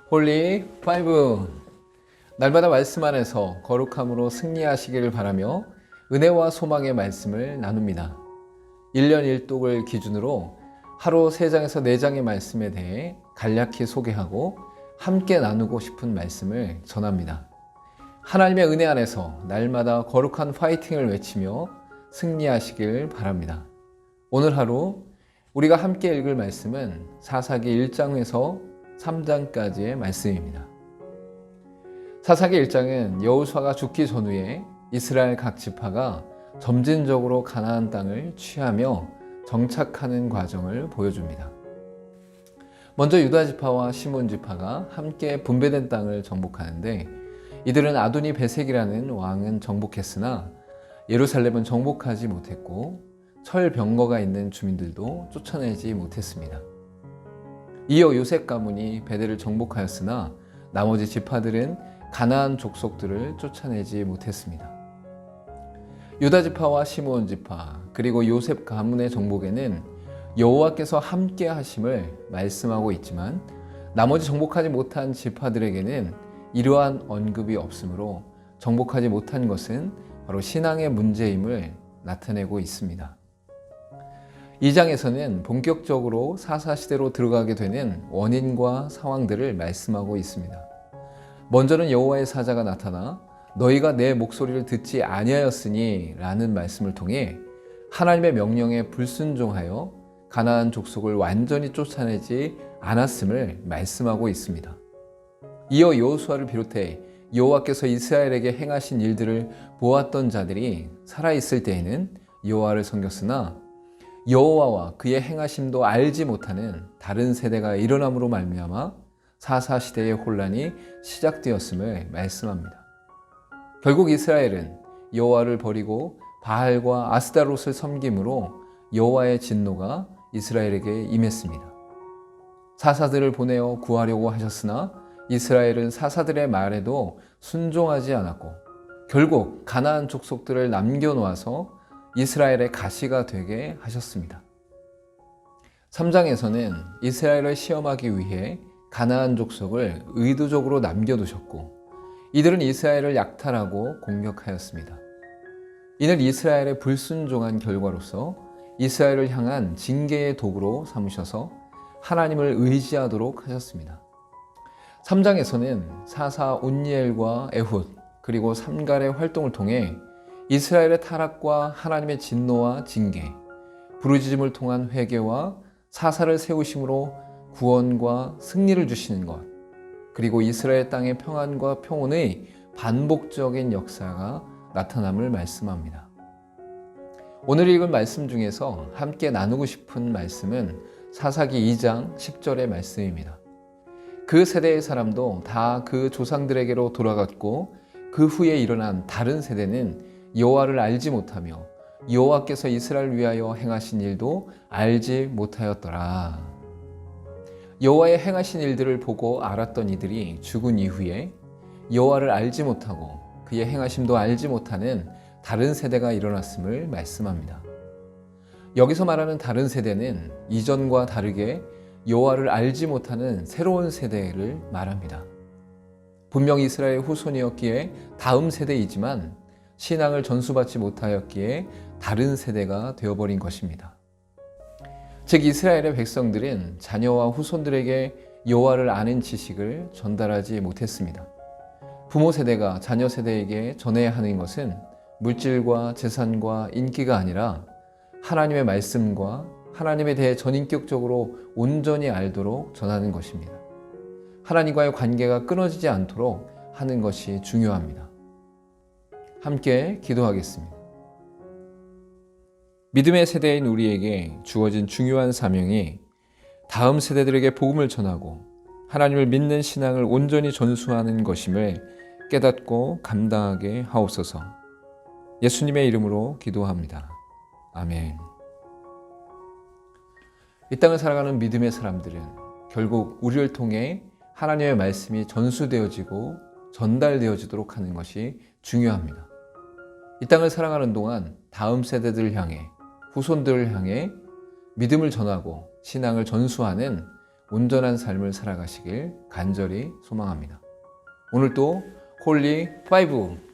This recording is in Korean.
홀리 5. 날마다 말씀 안에서 거룩함으로 승리하시기를 바라며 은혜와 소망의 말씀을 나눕니다. 1년 1독을 기준으로 하루 3장에서 4장의 말씀에 대해 간략히 소개하고 함께 나누고 싶은 말씀을 전합니다. 하나님의 은혜 안에서 날마다 거룩한 파이팅을 외치며 승리하시길 바랍니다. 오늘 하루 우리가 함께 읽을 말씀은 사사기 1장에서 3장까지의 말씀입니다. 사사기 1장은 여호수아가 죽기 전후에 이스라엘 각 지파가 점진적으로 가나안 땅을 취하며 정착하는 과정을 보여줍니다. 먼저 유다 지파와 시몬 지파가 함께 분배된 땅을 정복하는데, 이들은 아도니 베색이라는 왕은 정복했으나 예루살렘은 정복하지 못했고 철병거가 있는 주민들도 쫓아내지 못했습니다. 이어 요셉 가문이 베델을 정복하였으나 나머지 지파들은 가나안 족속들을 쫓아내지 못했습니다. 유다 지파와 시므온 지파 그리고 요셉 가문의 정복에는 여호와께서 함께 하심을 말씀하고 있지만, 나머지 정복하지 못한 지파들에게는 이러한 언급이 없으므로 정복하지 못한 것은 바로 신앙의 문제임을 나타내고 있습니다. 2장에서는 본격적으로 사사시대로 들어가게 되는 원인과 상황들을 말씀하고 있습니다. 먼저는 여호와의 사자가 나타나 너희가 내 목소리를 듣지 아니하였으니 라는 말씀을 통해 하나님의 명령에 불순종하여 가나안 족속을 완전히 쫓아내지 않았음을 말씀하고 있습니다. 이어 여호수아를 비롯해 여호와께서 이스라엘에게 행하신 일들을 보았던 자들이 살아있을 때에는 여호와를 섬겼으나 여호와와 그의 행하심도 알지 못하는 다른 세대가 일어남으로 말미암아 사사시대의 혼란이 시작되었음을 말씀합니다. 결국 이스라엘은 여호와를 버리고 바알과 아스다롯을 섬김으로 여호와의 진노가 이스라엘에게 임했습니다. 사사들을 보내어 구하려고 하셨으나 이스라엘은 사사들의 말에도 순종하지 않았고 결국 가나안 족속들을 남겨놓아서 이스라엘의 가시가 되게 하셨습니다. 3장에서는 이스라엘을 시험하기 위해 가나안 족속을 의도적으로 남겨두셨고, 이들은 이스라엘을 약탈하고 공격하였습니다. 이는 이스라엘의 불순종한 결과로서 이스라엘을 향한 징계의 도구로 삼으셔서 하나님을 의지하도록 하셨습니다. 3장에서는 사사 온니엘과 에훗 그리고 삼갈의 활동을 통해 이스라엘의 타락과 하나님의 진노와 징계, 부르짖음을 통한 회개와 사사를 세우심으로 구원과 승리를 주시는 것, 그리고 이스라엘 땅의 평안과 평온의 반복적인 역사가 나타남을 말씀합니다. 오늘 읽은 말씀 중에서 함께 나누고 싶은 말씀은 사사기 2장 10절의 말씀입니다. 그 세대의 사람도 다 그 조상들에게로 돌아갔고 그 후에 일어난 다른 세대는 여호와를 알지 못하며 여호와께서 이스라엘을 위하여 행하신 일도 알지 못하였더라. 여호와의 행하신 일들을 보고 알았던 이들이 죽은 이후에 여호와를 알지 못하고 그의 행하심도 알지 못하는 다른 세대가 일어났음을 말씀합니다. 여기서 말하는 다른 세대는 이전과 다르게 여호와를 알지 못하는 새로운 세대를 말합니다. 분명 이스라엘 후손이었기에 다음 세대이지만 신앙을 전수받지 못하였기에 다른 세대가 되어버린 것입니다. 즉 이스라엘의 백성들은 자녀와 후손들에게 여호와를 아는 지식을 전달하지 못했습니다. 부모 세대가 자녀 세대에게 전해야 하는 것은 물질과 재산과 인기가 아니라 하나님의 말씀과 하나님에 대해 전인격적으로 온전히 알도록 전하는 것입니다. 하나님과의 관계가 끊어지지 않도록 하는 것이 중요합니다. 함께 기도하겠습니다. 믿음의 세대인 우리에게 주어진 중요한 사명이 다음 세대들에게 복음을 전하고 하나님을 믿는 신앙을 온전히 전수하는 것임을 깨닫고 감당하게 하옵소서. 예수님의 이름으로 기도합니다. 아멘. 이 땅을 살아가는 믿음의 사람들은 결국 우리를 통해 하나님의 말씀이 전수되어지고 전달되어지도록 하는 것이 중요합니다. 이 땅을 살아가는 동안 다음 세대들을 향해, 후손들을 향해 믿음을 전하고 신앙을 전수하는 온전한 삶을 살아가시길 간절히 소망합니다. 오늘도 홀리 5